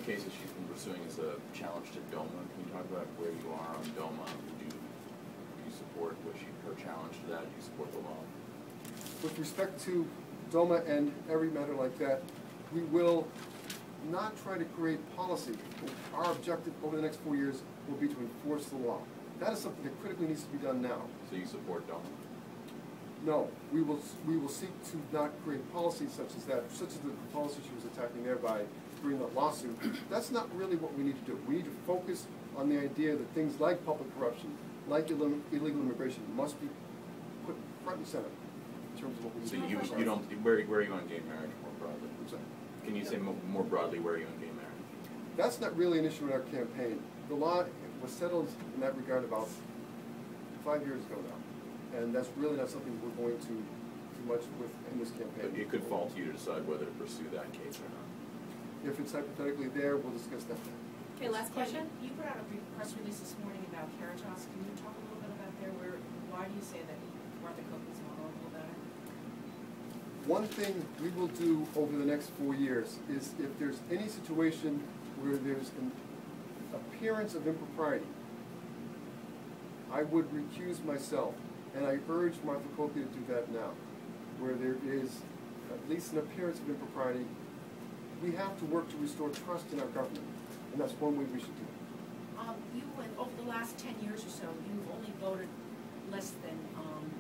the cases she's been pursuing is a challenge to DOMA. Can you talk about where you are on DOMA? Do you support her challenge to that? Do you support the law? With respect to DOMA and every matter like that, we will not try to create policy. Our objective over the next 4 years will be to enforce the law. That is something that critically needs to be done now. So you support DOMA? No, we will seek to not create policies such as that, such as the policy she was attacking there by bringing that lawsuit. That's not really what we need to do. We need to focus on the idea that things like public corruption, like illegal immigration, must be put front and center in terms of what we need so to do. So you don't, where are you on gay marriage more broadly? Can you say more broadly where are you on gay marriage? That's not really an issue in our campaign. The law was settled in that regard about 5 years ago now. And that's really not something we're going to do much with in this campaign. But it could fall to you to decide whether to pursue that case or not. If it's hypothetically there, we'll discuss that then. Okay, last question. You put out a press release this morning about Caritas. Can you talk a little bit about there? Why do you say that Martha Copeland's model will better? One thing we will do over the next 4 years is if there's any situation where there's an appearance of impropriety, I would recuse myself. And I urge Martha Copeland to do that now. Where there is at least an appearance of impropriety, we have to work to restore trust in our government. And that's one way we should do it. Over the last 10 years or so, you've only voted less than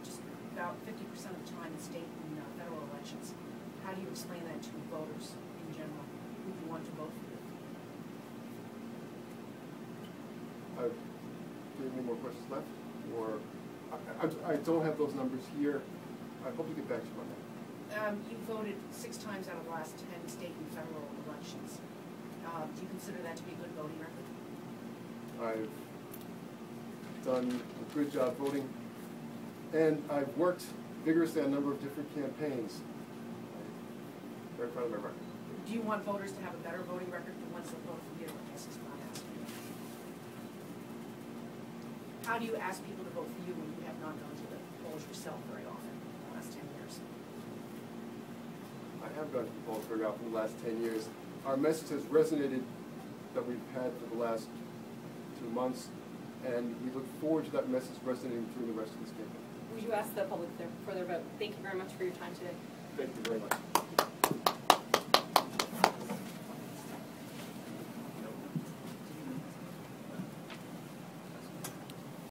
just about 50% of the time in state and federal elections. How do you explain that to voters in general who want to vote for you? Do you have any more questions left? Or I don't have those numbers here. I hope to get back to you on that. You voted 6 times out of the last 10 state and federal elections. Do you consider that to be a good voting record? I've done a good job voting, and I've worked vigorously on a number of different campaigns. I'm very proud of my record. Do you want voters to have a better voting record than ones that vote for you? I guess is what I'm asking. How do you ask people to vote for you when you have not gone to the polls yourself very often in the last 10 years? I have gone to the polls very often in the last 10 years. Our message has resonated that we've had for the last 2 months, and we look forward to that message resonating through the rest of this campaign. Would you ask the public for their vote? Thank you very much for your time today. Thank you very much.